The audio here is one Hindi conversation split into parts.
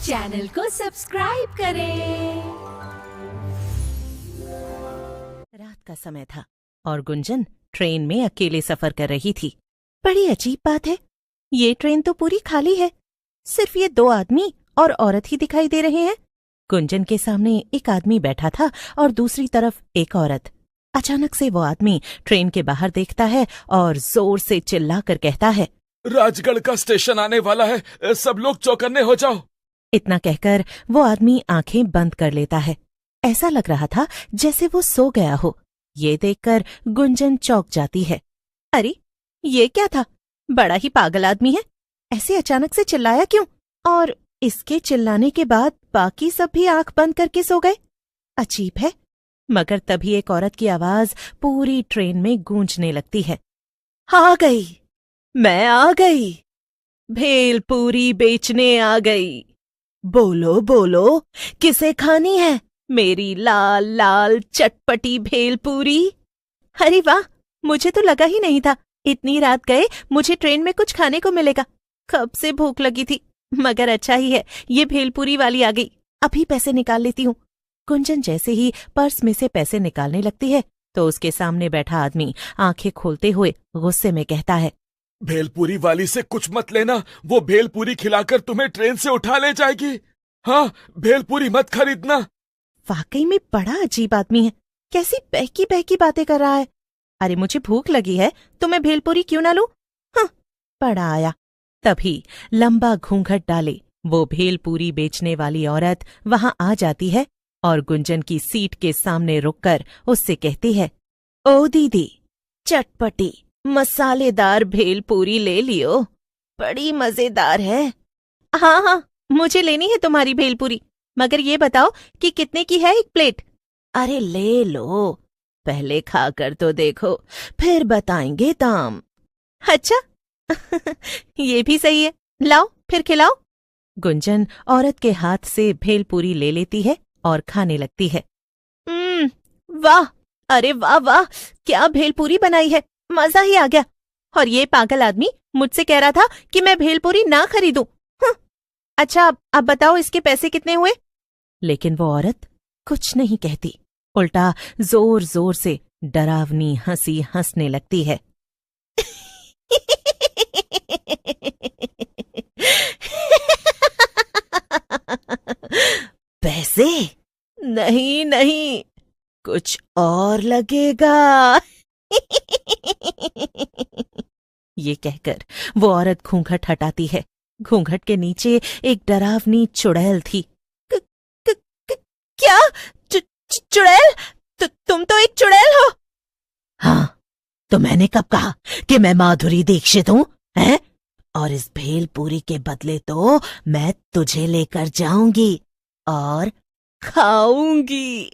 चैनल को सब्सक्राइब करें। रात का समय था और गुंजन ट्रेन में अकेले सफर कर रही थी। बड़ी अजीब बात है, ये ट्रेन तो पूरी खाली है, सिर्फ ये 2 आदमी और औरत ही दिखाई दे रहे हैं। गुंजन के सामने एक आदमी बैठा था और दूसरी तरफ एक औरत। अचानक से वो आदमी ट्रेन के बाहर देखता है और जोर से चिल्लाकर कहता है, राजगढ़ का स्टेशन आने वाला है, सब लोग चौकन्ने हो जाओ। इतना कहकर वो आदमी आंखें बंद कर लेता है। ऐसा लग रहा था जैसे वो सो गया हो। ये देखकर गुंजन चौंक जाती है। अरे ये क्या था, बड़ा ही पागल आदमी है, ऐसे अचानक से चिल्लाया क्यों? और इसके चिल्लाने के बाद बाकी सब भी आंख बंद करके सो गए। अजीब है। मगर तभी एक औरत की आवाज पूरी ट्रेन में गूंजने लगती है। आ गई, मैं आ गई, भेलपूरी बेचने आ गई। बोलो बोलो, किसे खानी है मेरी लाल लाल चटपटी भेलपूरी? अरे वाह, मुझे तो लगा ही नहीं था इतनी रात गए मुझे ट्रेन में कुछ खाने को मिलेगा। कब से भूख लगी थी, मगर अच्छा ही है ये भेलपूरी वाली आ गई। अभी पैसे निकाल लेती हूँ। गुंजन जैसे ही पर्स में से पैसे निकालने लगती है तो उसके सामने बैठा आदमी आंखें खोलते हुए गुस्से में कहता है, भेलपूरी वाली से कुछ मत लेना, वो भेलपूरी खिलाकर तुम्हें ट्रेन से उठा ले जाएगी। हाँ, भेलपूरी मत खरीदना। वाकई में बड़ा अजीब आदमी है, कैसी बहकी बहकी बातें कर रहा है। अरे मुझे भूख लगी है तो मैं भेलपूरी क्यों ना लूं? हाँ, बड़ा आया। तभी लंबा घूंघट डाले वो भेलपूरी बेचने वाली औरत वहां आ जाती है और गुंजन की सीट के सामने रुककर उससे कहती है, ओ दीदी, चटपटी मसालेदार भेलपूरी ले लियो, बड़ी मजेदार है। हाँ हाँ, मुझे लेनी है तुम्हारी भेलपूरी, मगर ये बताओ कि कितने की है एक प्लेट? अरे ले लो, पहले खाकर तो देखो, फिर बताएंगे दाम। अच्छा ये भी सही है, लाओ फिर खिलाओ। गुंजन औरत के हाथ से भेलपूरी ले लेती है और खाने लगती है। वाह, अरे वाह वाह, क्या भेलपूरी बनाई है, मजा ही आ गया। और ये पागल आदमी मुझसे कह रहा था कि मैं भेलपूरी ना खरीदूं। अच्छा अब बताओ इसके पैसे कितने हुए? लेकिन वो औरत कुछ नहीं कहती, उल्टा जोर जोर से डरावनी हंसी हंसने लगती है। पैसे? नहीं नहीं, कुछ और लगेगा। ये कहकर वो औरत घूंघट हटाती है। घूंघट के नीचे एक डरावनी चुड़ैल थी। क्या? चुड़ैल? तुम तो एक चुड़ैल हो? हाँ, तो मैंने कब कहा कि मैं माधुरी दीक्षित हूँ, हैं? और इस भेलपूरी के बदले तो मैं तुझे लेकर जाऊंगी और खाऊंगी।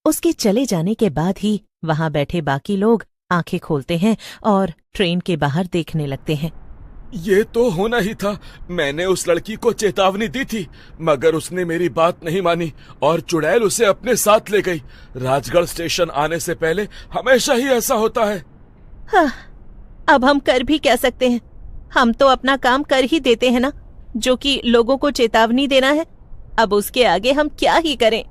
उसके चले जाने के बाद ही वहां बैठे बाकी लोग आंखें खोलते हैं और ट्रेन के बाहर देखने लगते हैं। ये तो होना ही था, मैंने उस लड़की को चेतावनी दी थी, मगर उसने मेरी बात नहीं मानी और चुड़ैल उसे अपने साथ ले गई। राजगढ़ स्टेशन आने से पहले हमेशा ही ऐसा होता है। हाँ, अब हम कर भी क्या सकते हैं, हम तो अपना काम कर ही देते हैं ना, जो कि लोगों को चेतावनी देना है। अब उसके आगे हम क्या ही करें।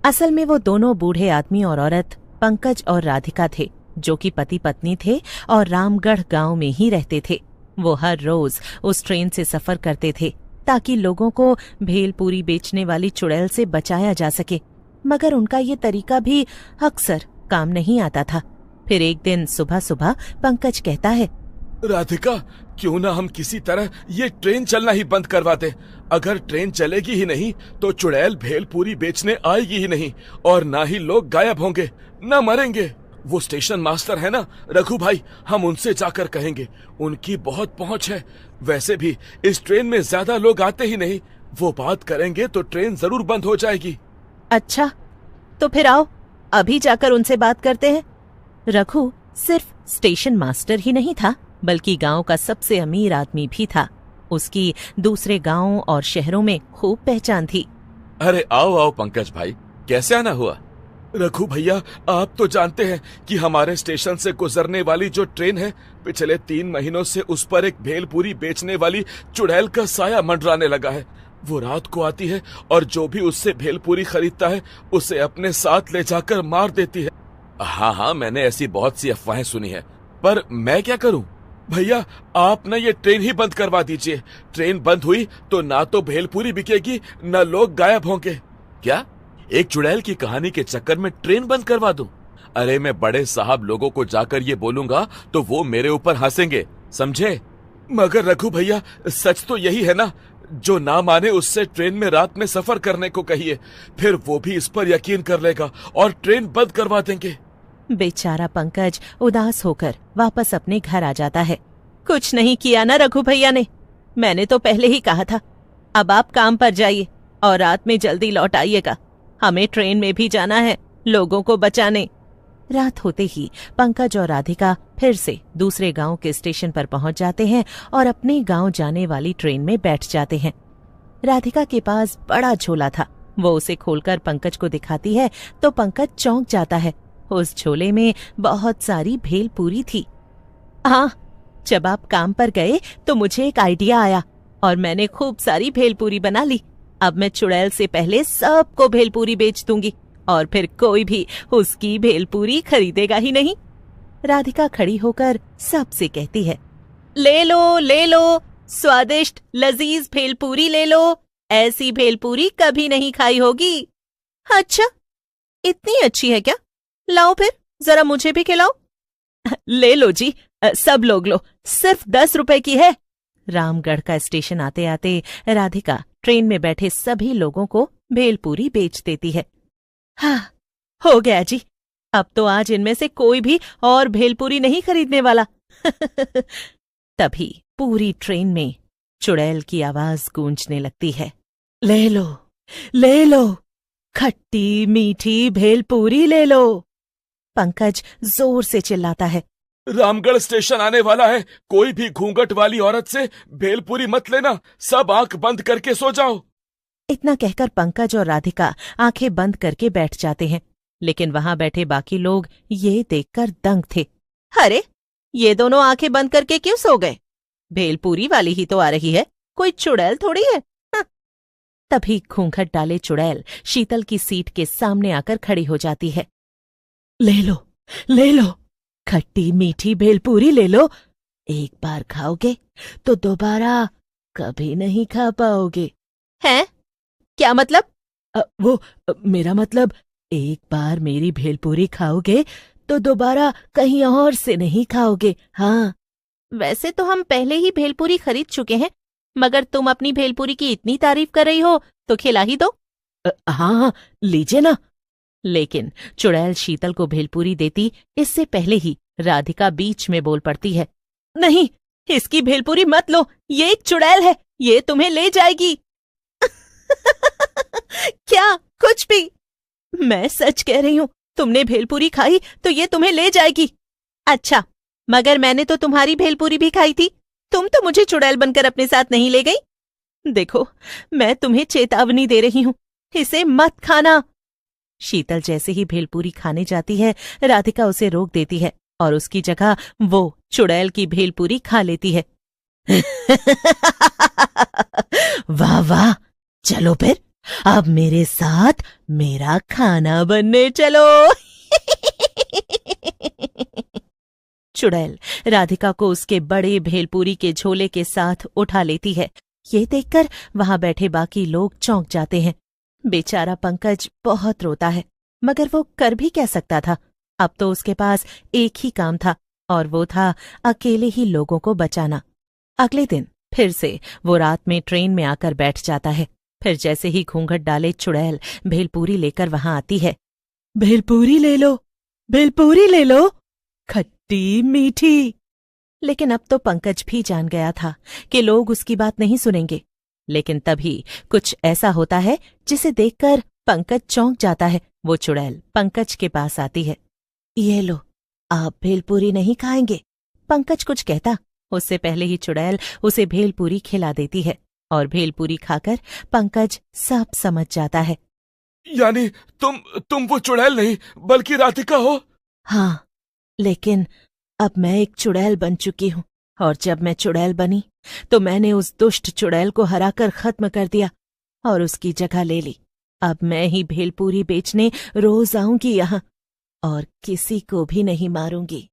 असल में वो दोनों बूढ़े आदमी और औरत पंकज और राधिका थे, जो कि पति पत्नी थे और रामगढ़ गांव में ही रहते थे। वो हर रोज उस ट्रेन से सफर करते थे ताकि लोगों को भेलपूरी बेचने वाली चुड़ैल से बचाया जा सके, मगर उनका ये तरीका भी अक्सर काम नहीं आता था। फिर एक दिन सुबह सुबह पंकज कहता है, राधिका, क्यों ना हम किसी तरह ये ट्रेन चलना ही बंद करवा दे। अगर ट्रेन चलेगी ही नहीं तो चुड़ैल भेलपूरी बेचने आएगी ही नहीं और ना ही लोग गायब होंगे, ना मरेंगे। वो स्टेशन मास्टर है ना रघु भाई, हम उनसे जाकर कहेंगे, उनकी बहुत पहुंच है। वैसे भी इस ट्रेन में ज्यादा लोग आते ही नहीं, वो बात करेंगे तो ट्रेन जरूर बंद हो जाएगी। अच्छा, तो फिर आओ अभी जाकर उनसे बात करते हैं। रघु सिर्फ स्टेशन मास्टर ही नहीं था, बल्कि गांव का सबसे अमीर आदमी भी था। उसकी दूसरे गांवों और शहरों में खूब पहचान थी। अरे आओ आओ पंकज भाई, कैसे आना हुआ? रघु भैया, आप तो जानते हैं कि हमारे स्टेशन से गुजरने वाली जो ट्रेन है, पिछले 3 महीनों से उस पर एक भेलपूरी बेचने वाली चुड़ैल का साया मंडराने लगा है। वो रात को आती है और जो भी उससे भेलपूरी खरीदता है उसे अपने साथ ले जाकर मार देती है। हाँ हाँ, मैंने ऐसी बहुत सी अफवाहें सुनी है, पर मैं क्या करूं? भैया, आप ना ये ट्रेन ही बंद करवा दीजिए। ट्रेन बंद हुई तो ना तो भेलपूरी बिकेगी, न लोग गायब होंगे। क्या? एक चुड़ैल की कहानी के चक्कर में ट्रेन बंद करवा दूं? अरे मैं बड़े साहब लोगों को जाकर ये बोलूंगा तो वो मेरे ऊपर हंसेंगे, समझे? मगर रघु भैया, सच तो यही है ना? जो ना माने उससे ट्रेन में रात में सफर करने को कहिए, फिर वो भी इस पर यकीन कर लेगा और ट्रेन बंद करवा देंगे। बेचारा पंकज उदास होकर वापस अपने घर आ जाता है। कुछ नहीं किया ना रघु भैया ने, मैंने तो पहले ही कहा था। अब आप काम पर जाइए और रात में जल्दी लौट आइएगा। हमें ट्रेन में भी जाना है लोगों को बचाने। रात होते ही पंकज और राधिका फिर से दूसरे गांव के स्टेशन पर पहुंच जाते हैं और अपने गांव जाने वाली ट्रेन में बैठ जाते हैं। राधिका के पास बड़ा झोला था। वो उसे खोलकर पंकज को दिखाती है तो पंकज चौंक जाता है। उस झोले में बहुत सारी भेलपूरी थी। हाँ, जब आप काम पर गए तो मुझे एक आइडिया आया और मैंने खूब सारी भेलपूरी बना ली। अब मैं चुड़ैल से पहले सबको भेलपूरी बेच दूंगी और फिर कोई भी उसकी भेलपूरी खरीदेगा ही नहीं। राधिका खड़ी होकर सबसे कहती है, ले लो, स्वादिष्ट लजीज भेलपूरी ले लो। ऐसी भेलपूरी कभी नहीं खाई होगी। अच्छा, इतनी अच्छी है क्या? लाओ फिर, जरा मुझे भी खिलाओ। ले लो जी, सब लोग लो, सिर्फ 10 रुपए की है। रामगढ़ का स्टेशन आते आते राधिका ट्रेन में बैठे सभी लोगों को भेलपूरी बेच देती है। हाँ, हो गया जी, अब तो आज इनमें से कोई भी और भेलपूरी नहीं खरीदने वाला। तभी पूरी ट्रेन में चुड़ैल की आवाज गूंजने लगती है, ले लो, खट्टी मीठी भेलपूरी ले लो। पंकज जोर से चिल्लाता है, रामगढ़ स्टेशन आने वाला है, कोई भी घूंघट वाली औरत से भेलपूरी मत लेना, सब आंख बंद करके सो जाओ। इतना कहकर पंकज और राधिका आंखें बंद करके बैठ जाते हैं, लेकिन वहां बैठे बाकी लोग ये देखकर दंग थे। अरे, ये दोनों आंखें बंद करके क्यों सो गए? भेलपूरी वाली ही तो आ रही है, कोई चुड़ैल थोड़ी है। हाँ। तभी घूंघट डाले चुड़ैल शीतल की सीट के सामने आकर खड़ी हो जाती है। ले लो, खट्टी मीठी भेलपूरी ले लो। एक बार खाओगे तो दोबारा कभी नहीं खा पाओगे। हैं? क्या मतलब? मेरा मतलब, एक बार मेरी भेलपूरी खाओगे तो दोबारा कहीं और से नहीं खाओगे। हाँ, वैसे तो हम पहले ही भेलपूरी खरीद चुके हैं, मगर तुम अपनी भेलपूरी की इतनी तारीफ कर रही हो तो खिला ही दो। हाँ, लीजिए ना। लेकिन चुड़ैल शीतल को भेलपूरी देती इससे पहले ही राधिका बीच में बोल पड़ती है, नहीं, इसकी भेलपूरी मत लो, ये एक चुड़ैल है, ये तुम्हें ले जाएगी। क्या? कुछ भी? मैं सच कह रही हूं, तुमने भेलपूरी खाई तो ये तुम्हें ले जाएगी। अच्छा, मगर मैंने तो तुम्हारी भेलपूरी भी खाई थी, तुम तो मुझे चुड़ैल बनकर अपने साथ नहीं ले गई। देखो, मैं तुम्हें चेतावनी दे रही हूं, इसे मत खाना। शीतल जैसे ही भेलपूरी खाने जाती है, राधिका उसे रोक देती है और उसकी जगह वो चुड़ैल की भेलपूरी खा लेती है। वाह वाह, चलो फिर, अब मेरे साथ मेरा खाना बनने चलो। चुड़ैल राधिका को उसके बड़े भेलपूरी के झोले के साथ उठा लेती है। ये देखकर वहां बैठे बाकी लोग चौंक जाते हैं। बेचारा पंकज बहुत रोता है, मगर वो कर भी क्या सकता था? अब तो उसके पास एक ही काम था और वो था अकेले ही लोगों को बचाना। अगले दिन फिर से वो रात में ट्रेन में आकर बैठ जाता है। फिर जैसे ही घूंघट डाले चुड़ैल भेलपूरी लेकर वहां आती है। भेलपूरी ले लो, खट्टी मीठी। लेकिन अब तो पंकज भी जान गया था कि लोग उसकी बात नहीं सुनेंगे। लेकिन तभी कुछ ऐसा होता है जिसे देखकर पंकज चौंक जाता है। वो चुड़ैल पंकज के पास आती है। ये लो, आप भेलपूरी नहीं खाएंगे? पंकज कुछ कहता उससे पहले ही चुड़ैल उसे भेलपूरी खिला देती है और भेलपूरी खाकर पंकज सब समझ जाता है। यानी तुम वो चुड़ैल नहीं बल्कि राधिका हो? हाँ, लेकिन अब मैं एक चुड़ैल बन चुकी हूँ, और जब मैं चुड़ैल बनी तो मैंने उस दुष्ट चुड़ैल को हराकर खत्म कर दिया और उसकी जगह ले ली। अब मैं ही भेलपूरी बेचने रोज आऊंगी यहाँ और किसी को भी नहीं मारूंगी।